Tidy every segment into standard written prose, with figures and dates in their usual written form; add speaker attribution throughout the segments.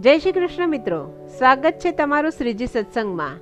Speaker 1: જય શ્રી કૃષ્ણ મિત્રો, સ્વાગત છે તમારું શ્રીજી સત્સંગમાં।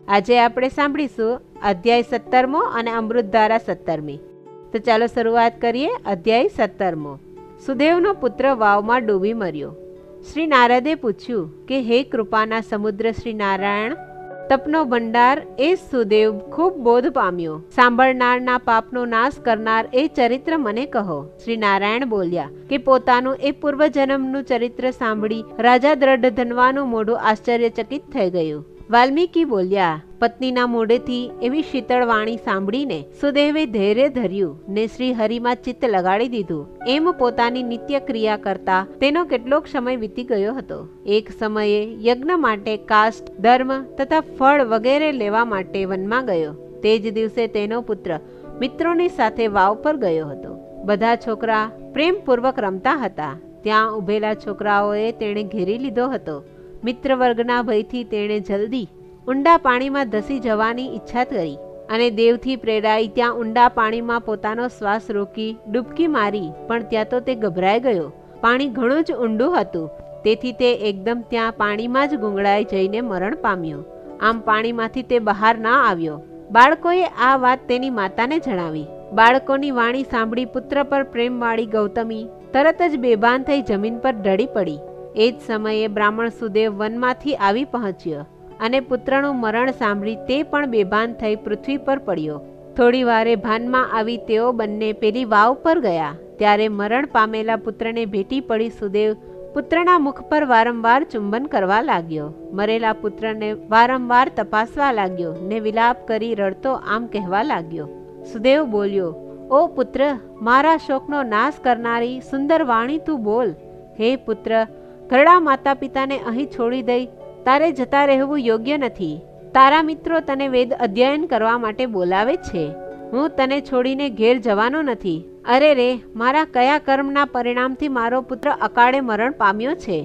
Speaker 1: આજે આપણે સાંભળીશું અધ્યાય 17મો અને અમૃતધારા 17મી। તો ચાલો શરૂઆત કરીએ। અધ્યાય 17મો। સુદેવનો પુત્ર વાવમાં ડૂબી મર્યો। શ્રી નારદે પૂછ્યું કે હે કૃપાના સમુદ્ર શ્રી નારાયણ, તપનો ભંડાર એ સુદેવ ખૂબ બોધ પામ્યો, સાંભળનારના પાપનો નાશ કરનાર એ ચરિત્ર મને કહો। શ્રી નારાયણ બોલ્યા કે પોતાનું એ પૂર્વજન્મનું ચરિત્ર સાંભળી રાજા દ્રઢ ધનવાનું મોઢું આશ્ચર્યચકિત થઈ ગયું। વાલ્મીકી બોલ્યા, પત્નીના મોઢેથી એવી શીતળ વાણી સાંભળીને સુદેવે ધૈર્ય ધર્યું ને શ્રી હરિમાં ચિત્ત લગાડી દીધું। એમ પોતાની નિત્ય ક્રિયા કરતા તેનો કેટલોક સમય વીતી ગયો હતો। એક સમયે યજ્ઞ માટે કાષ્ઠ, ધર્મ તથા ફળ વગેરે લેવા માટે વનમાં ગયો। તે જ દિવસે તેનો પુત્ર મિત્રોની સાથે વાવ પર ગયો હતો। બધા છોકરા પ્રેમપૂર્વક રમતા હતા। ત્યાં ઉભેલા છોકરાઓએ તેણે ઘેરી લીધો હતો। મિત્ર વર્ગના ભયથી તેણે જલ્દી ઊંડા પાણીમાં ધસી જવાની ઈચ્છા કરી અને દેવથી પ્રેરાઈ ત્યાં ઊંડા પાણીમાં પોતાનો શ્વાસ રોકી ડૂબકી મારી, પણ ત્યાં તો તે ગભરાઈ ગયો। પાણી ઘણું જ ઊંડું હતું, તેથી તે એકદમ ત્યાં પાણીમાં જ ગુંગળાઈ જઈને મરણ પામ્યો। આમ પાણીમાંથી તે બહાર ના આવ્યો। બાળકોએ આ વાત તેની માતાને જણાવી। બાળકોની વાણી સાંભળી પુત્ર પર પ્રેમવાળી ગૌતમી તરત જ બેભાન થઈ જમીન પર ઢળી પડી। એ જ સમયે બ્રાહ્મણ સુદેવ વનમાંથી આવી પહોંચ્યો અને પુત્રનું મરણ સાંભળી તે પણ બેભાન થઈ પૃથ્વી પર પડ્યો। થોડી વારે ભાનમાં આવી તેઓ બંને પેલી વાવ પર ગયા। ત્યારે મરણ પામેલા પુત્રને ભેટી પડી સુદેવ પુત્રના મુખ પર વારંવાર ચુંબન કરવા લાગ્યો। મરેલા પુત્રને વારંવાર તપાસવા લાગ્યો ને વિલાપ કરી રડતો આમ કહેવા લાગ્યો। સુદેવ બોલ્યો, ઓ પુત્ર, મારા શોકનો નાશ કરનારી સુંદર વાણી તું બોલ। હે પુત્ર, ઘરડા માતા પિતાને અહીં છોડી દઈ તારે જતા રહેવું યોગ્ય નથી। તારા મિત્રો તને વેદ અધ્યયન કરવા માટે બોલાવે છે। હું તને છોડીને ઘેર જવાનો નથી। અરે રે, મારા કયા કર્મના પરિણામથી મારો પુત્ર અકાળે મરણ પામ્યો છે?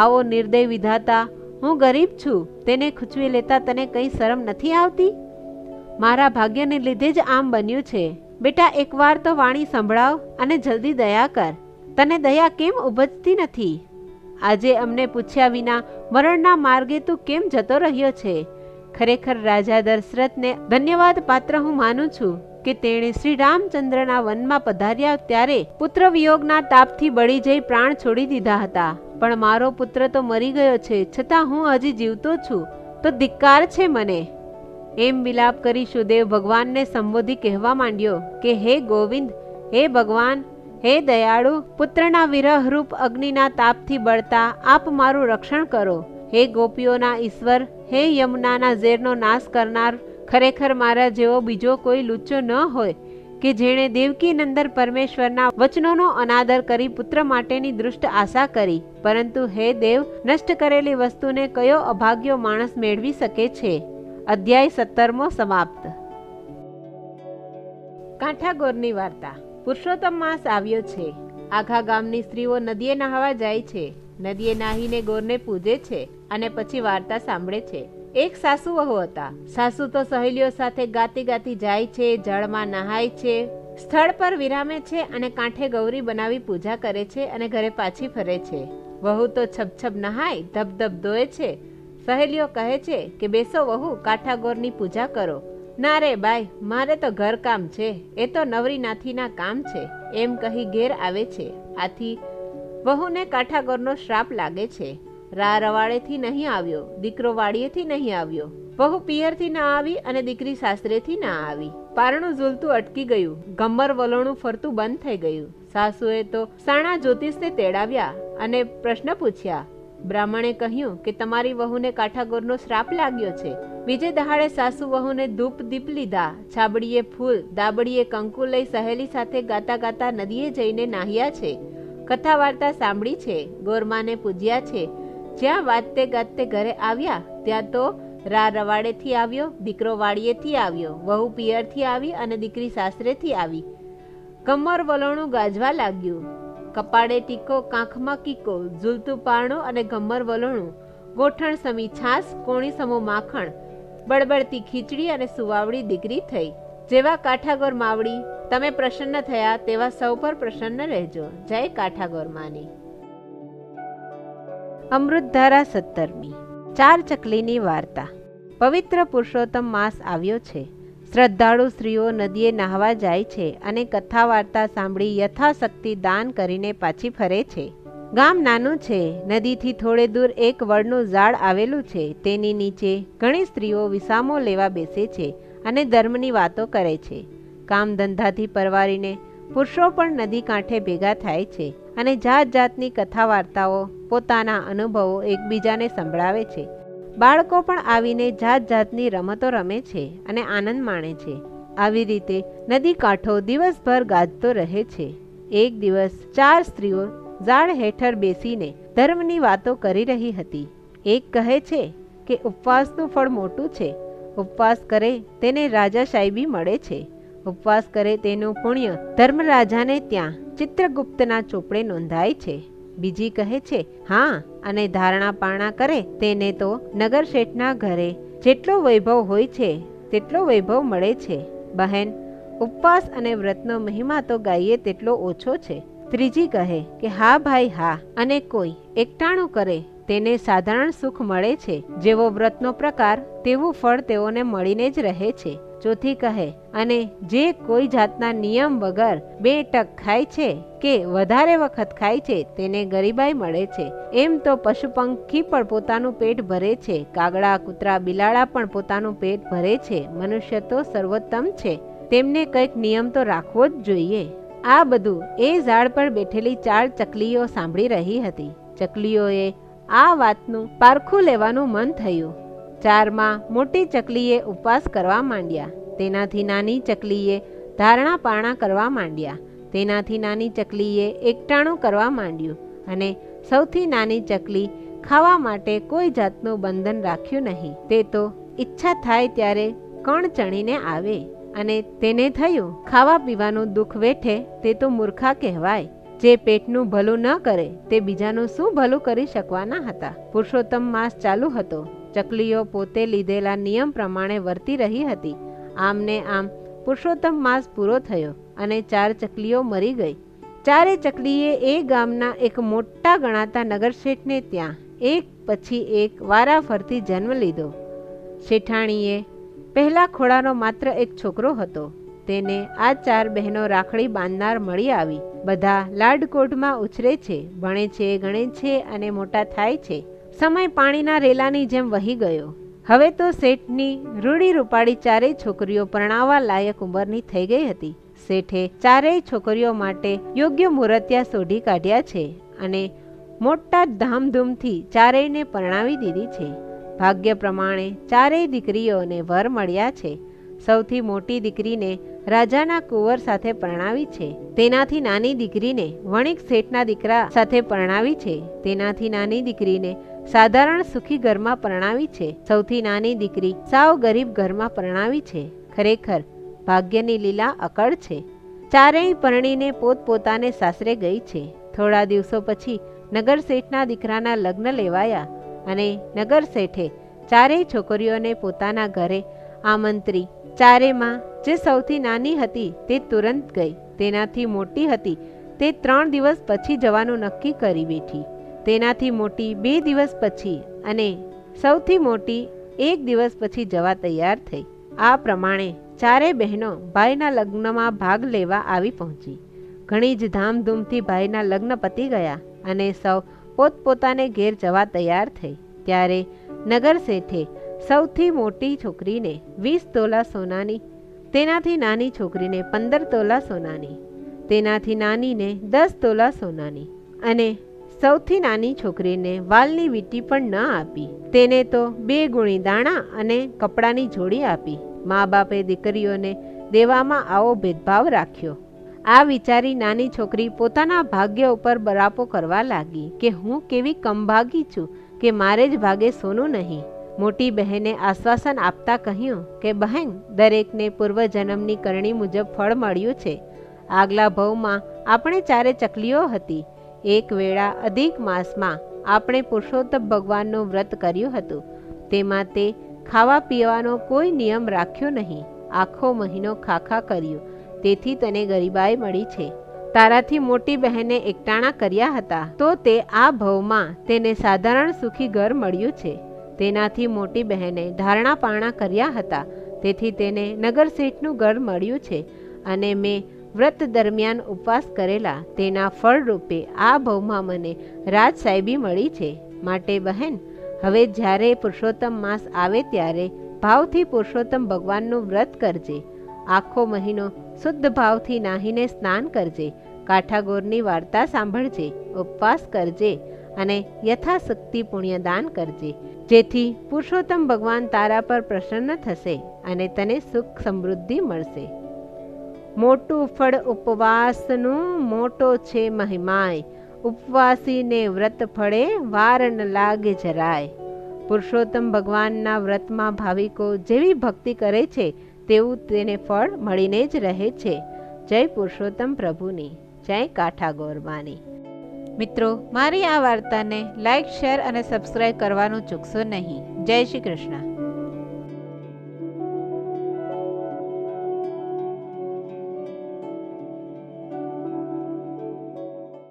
Speaker 1: આવો નિર્દય વિધાતા, હું ગરીબ છું, તેને ખૂંચવી લેતા તને કંઈ શરમ નથી આવતી? મારા ભાગ્યને લીધે જ આમ બન્યું છે। બેટા, એકવાર તો વાણી સંભળાવ અને જલ્દી દયા કર। તને દયા કેમ ઉપજતી નથી? આજે અમને પૂછ્યા વિના મરણના માર્ગે તું કેમ જતો રહ્યો છે? ખરેખર રાજા દશરથને ધન્યવાદ પાત્ર હું માનું છું કે તેણે શ્રી રામચંદ્રના વનમાં પધાર્યા ત્યારે પુત્ર વિયોગના તાપથી બળી જઈ પ્રાણ છોડી દીધા હતા, પણ મારો પુત્ર તો મરી ગયો છે, છતાં હું હજી જીવતો છું, તો ધિક્કાર છે મને। એમ વિલાપ કરી સુદેવ ભગવાનને સંબોધી કહેવા માંડ્યો કે હે ગોવિંદ, હે ભગવાન, હે દયાળુ, પુત્રના વિરહરૂપ અગ્નિના તાપથી બળતા આપ મારું રક્ષણ કરો। હે ગોપીઓના ઈશ્વર, હે યમુનાના ઝેરનો નાશ કરનાર, ખરેખર મારા જેવો બીજો કોઈ લુચ્ચો ન હોય કે જેણે દેવકી નંદન પરમેશ્વરના વચનોનો અનાદર કરી પુત્ર માટેની દૃષ્ટ આશા કરી, પરંતુ હે દેવ, નષ્ટ કરેલી વસ્તુને કયો અભાગ્યો માણસ મેળવી શકે છે? અધ્યાય 17મો સમાપ્ત। કાંઠાગોરની વાર્તા। પુરુષોત્તમ માસ આવ્યો છે। આખા ગામની સ્ત્રીઓ નદીએ નહાવા જાય છે। નદીએ નાહીને ગોરને પૂજે છે અને પછી વાર્તા સાંભળે છે। એક સાસુ વહુ હતા। સાસુ તો સહેલીઓ સાથે ગાતી ગાતી જાય છે, જળમાં નહાય છે, સ્થળ પર વિરામે છે અને કાંઠે ગૌરી બનાવી પૂજા કરે છે અને ઘરે પાછી ફરે છે। વહુ તો છબછબ નહાય, ધબધબ ધોય છે। સહેલીઓ કહે છે કે બેસો વહુ, કાંઠાગોરની પૂજા કરો। ના રે બાઈ, મારે તો ઘર કામ છે, એ તો નવરી નાથીના કામ છે, એમ કહી ઘેર આવે છે। આથી વહુને કાંઠાગોરનો શ્રાપ લાગે છે। રા રવાડેથી નહીં આવ્યો, દીકરો વાડીએથી નહીં આવ્યો, વહુ પિયરથી ના આવી અને દીકરી સાસરેથી ના આવી। પારણું ઝૂલતું અટકી ગયું, ગમ્મર વલોણું ફરતું બંધ થઈ ગયું। સાસુએ તો સાણા જ્યોતિષને તેડાવ્યા અને પ્રશ્ન પૂછ્યા। બ્રાહ્મણે કહ્યું કે તમારી વહુને કાંઠાગોરનો શ્રાપ લાગ્યો છે। બીજે દહાડે સાસુ વહુને ધૂપ દીપ લીધા, છાબડીએ ફૂલ, દાબડીએ કંકુ લઈ સહેલી સાથે ગાતા ગાતા નદીએ જઈને નાહ્યા છે, કથા વાર્તા સાંભળી છે, ગોરમાને પૂજ્યા છે। જ્યાં વાજતે ગાજતે ઘરે આવ્યા ત્યાં તો રા રવાડેથી આવ્યો, દીકરો વાડીએથી આવ્યો, વહુ પિયરથી આવી અને દીકરી સાસરેથી આવી। ગમ્મર વલોણું ગાજવા લાગ્યું, કપાળે ટીકો, કાંખમાં કીકો, ઝૂલતું પારણું અને ગમ્મર વલોણું, ગોઠણ સમી છાસ, કોણી સમો માખણ, બળબડતી ખીચડી અને સુવાવડી દીકરી થઈ। જેવા કાંઠાગોર માવડી તમે પ્રસન્ન થયા તેવા સૌ પર પ્રસન્ન રહેજો। જય કાંઠાગોર માની। અમૃતધારા 17મી. 4 ચકલીની વાર્તા. પવિત્ર પુરુષોત્તમ માસ આવ્યો છે. શ્રદ્ધાળુ સ્ત્રીઓ નદીએ નહાવા જાય છે અને કથા વાર્તા સાંભળી યથાશક્તિ દાન કરીને પાછી ફરે છે. ગામ નાનું છે. નદીથી થોડે દૂર એક વડનું ઝાડ આવેલું છે. તેની નીચે ઘણી સ્ત્રીઓ વિસામો લેવા બેસે છે અને ધર્મની વાતો કરે છે. કામ ધંધાથી પરવારીને પુરુષો પણ નદી કાંઠે ભેગા થાય છે અને જાત જાતની કથા વાર્તાઓ, પોતાના અનુભવો એકબીજાને સંભળાવે છે. બાળકો પણ આવીને જાત જાતની રમતો રમે છે અને આનંદ માણે છે. આવી રીતે નદી કાંઠો દિવસભર ગાજતો રહે છે. એક દિવસ 4 સ્ત્રીઓ ઝાડ હેઠળ બેસીને ધર્મની વાતો કરી રહી હતી. એક કહે છે કે ઉપવાસનું ફળ મોટું છે. ઉપવાસ કરે તેને રાજાશાહી મળે છે. ઉપવાસ કરે તેનું પુણ્ય ધર્મરાજાને ત્યાં ચિત્રગુપ્તના ચોપડે નોંધાય છે. બીજી કહે છે હા, અને ધારણા પારણા કરે તેને તો નગર શેઠના ઘરે જેટલો વૈભવ હોય છે તેટલો વૈભવ મળે છે. બહેન, ઉપવાસ અને વ્રતનો મહિમા તો ગાઈએ તેટલો ઓછો છે. ત્રીજી કહે કે હા ભાઈ હા, અને કોઈ એકટાણું કરે તેને સાધારણ સુખ મળે છે. જેવો વ્રતનો પ્રકાર તેવું ફળ તેઓને મળીને જ રહે છે. ચોથી કહે અને જે કોઈ જાતના નિયમ વગર 2 ટક ખાય છે કે વધારે વખત ખાય છે તેને ગરીબાઈ મળે છે. એમ તો પશુ પંખી પણ પોતાનું પેટ ભરે છે, કાગડા કૂતરા બિલાડા પણ પોતાનું પેટ ભરે છે. મનુષ્ય તો સર્વોત્તમ છે, તેમને કંઈક નિયમ તો રાખવો જ જોઈએ. આ બધું એ ઝાડ પર બેઠેલી 4 ચકલીઓ સાંભળી રહી હતી. ચકલીઓએ આ વાતનું પારખું લેવાનું મન થયું. 4માં મોટી ચકલીએ ઉપવાસ કરવા માંડ્યા. તેનાથી નાની ચકલીએ ધારણા પારણા કરવા માંડ્યા. તેનાથી નાની ચકલીએ એકટાણું કરવા માંડ્યું અને સૌથી નાની ચકલી ખાવા માટે કોઈ જાતનું બંધન રાખ્યું નહીં. તે તો ઈચ્છા થાય ત્યારે કણ ચણીને આવે અને તેને થયું ખાવા પીવાનું દુઃખ વેઠે તે તો મૂર્ખા કહેવાય. જે પેટનું ભલું ન કરે તે બીજાનું શું ભલું કરી શકવાના હતા. પુરુષોત્તમ માસ ચાલુ હતો. ચકલીઓ પોતે લીધેલા નિયમ પ્રમાણે વર્તી રહી હતી. આમને આમ પુરુષોત્તમ માસ પૂરો થયો અને 4 ચકલીઓ મરી ગઈ. 4 ચકલીએ એ ગામના એક મોટા ગણાતા નગરશેઠને ત્યાં એક પછી એક વારાફરતી જન્મ લીધો. શેઠાણીએ પહેલા ખોળાનો માત્ર એક છોકરો હતો. તેને આ 4 બહેનો રાખડી બાંધનાર મળી આવી. બધા લાડકોટમાં ઉછરે છે, ભણે છે, ગણે છે અને મોટા થાય છે. સમય પાણીના રેલાની જેમ વહી ગયો. હવે તો શેઠની રૂડી રૂપાળી 4 છોકરીઓ પરણાવવા લાયક ઉંમરની થઈ ગઈ હતી. શેઠે 4 છોકરીઓ માટે યોગ્ય મુહૂર્તિયા શોધી કાઢ્યા છે અને મોટા ધામધૂમથી 4ને પરણાવી દીધી છે. ભાગ્ય પ્રમાણે 4 દીકરીઓને વર મળ્યા છે. સૌથી મોટી દીકરીને રાજાના કુંવર સાથે પરણાવી છે. તેનાથી નાની દીકરીને વણિક શેઠના દીકરા સાથે પરણાવી છે. તેનાથી નાની દીકરીને સાધારણ સુખી ઘરમાં પરણાવી છે. સૌથી નાની દીકરી સાવ ગરીબ ઘરમાં પરણાવી છે. ખરેખર ભાગ્યની લીલા અકળ છે. 4 પરણીને પોતપોતાને સાસરે ગઈ છે. થોડા દિવસો પછી નગર શેઠના દીકરાના લગ્ન લેવાયા અને નગર શેઠે 4 છોકરીઓને પોતાના ઘરે આમંત્રી. 4માં જે સૌથી નાની હતી તે તુરંત ગઈ. તેનાથી મોટી હતી તે 3 દિવસ પછી જવાનું નક્કી કરી બેઠી. તેનાથી મોટી 2 દિવસ પછી અને સૌથી મોટી 1 દિવસ પછી જવા તૈયાર થઈ. આ પ્રમાણે 4 બહેનો ભાઈના લગ્નમાં ભાગ લેવા આવી પહોંચી. ઘણી જ ધામધૂમથી ભાઈના લગ્ન પતી ગયા અને સૌ પોતપોતાને ઘેર જવા તૈયાર થઈ. ત્યારે નગર શેઠે સૌથી મોટી છોકરીને 20 તોલા સોનાની, તેનાથી નાની છોકરીને 15 તોલા સોનાની, તેનાથી નાનીને 10 તોલા સોનાની અને સૌથી નાની છોકરીને વાલની વીંટી પણ ન આપી. તેને તો 2 ગુણી દાણા અને કપડાની જોડી આપી. મા બાપે દીકરીઓને દેવામાં આવો ભેદભાવ રાખ્યો. આ વિચારી નાની છોકરી પોતાના ભાગ્ય ઉપર બરાપો કરવા લાગી કે હું કેવી કમભાગી છું કે મારે જ ભાગે સોનું નહીં. મોટી બહેને આશ્વાસન આપતા કહ્યું કે બહેન, દરેકને પૂર્વજન્મની કરણી મુજબ ફળ મળ્યું છે. આગલા ભવમાં આપણે 4 ચકલીઓ હતી. એક વેળા અધિક માસમાં આપણે પુરુષોત્તમ ભગવાનનું વ્રત કર્યું હતું. તેમાં તે ખાવા પીવાનો કોઈ નિયમ રાખ્યો નહીં. આખો મહિનો ખાખા કર્યું. તેથી તને ગરીબાઈ મળી છે. તારાથી મોટી બહેને એકટાણા કર્યા હતા, તો તે આ ભવમાં તેને સાધારણ સુખી ઘર મળ્યું છે. તેનાથી મોટી બહેને ધારણા પારણા કર્યા હતા, તેથી તેને નગર શેઠનું ઘર મળ્યું છે. અને મેં વ્રત દરમિયાન ઉપવાસ કરેલા તેના ફળરૂપે આ ભવમાં મને રાજ સાહેબી મળી છે. માટે બહેન, હવે જ્યારે પુરુષોત્તમ માસ આવે ત્યારે ભાવથી પુરુષોત્તમ ભગવાનનું વ્રત કરજે. આખો મહિનો શુદ્ધ ભાવથી નાહીને સ્નાન કરજે, કાઠાગોરની વાર્તા સાંભળજે, ઉપવાસ કરજે અને યથાશક્તિ પુણ્યદાન કરજે, જેથી પુરુષોત્તમ ભગવાન તારા પર પ્રસન્ન થશે અને તને સુખ સમૃદ્ધિ મળશે. મોટું ફળ ઉપવાસનું મોટો છે મહિમાય, ઉપવાસીને વ્રત ફળે વાર ન લાગે જરાય. પુરુષોત્તમ ભગવાનના વ્રતમાં ભાવિકો જેવી ભક્તિ કરે છે તેવું તેને ફળ મળીને જ રહે છે. જય પુરુષોત્તમ પ્રભુની, જય કાઠાગોર માની. મિત્રો, મારી આ વાર્તાને લાઈક, શેર અને સબસ્ક્રાઈબ કરવાનું ચૂકશો નહીં. જય શ્રી કૃષ્ણ.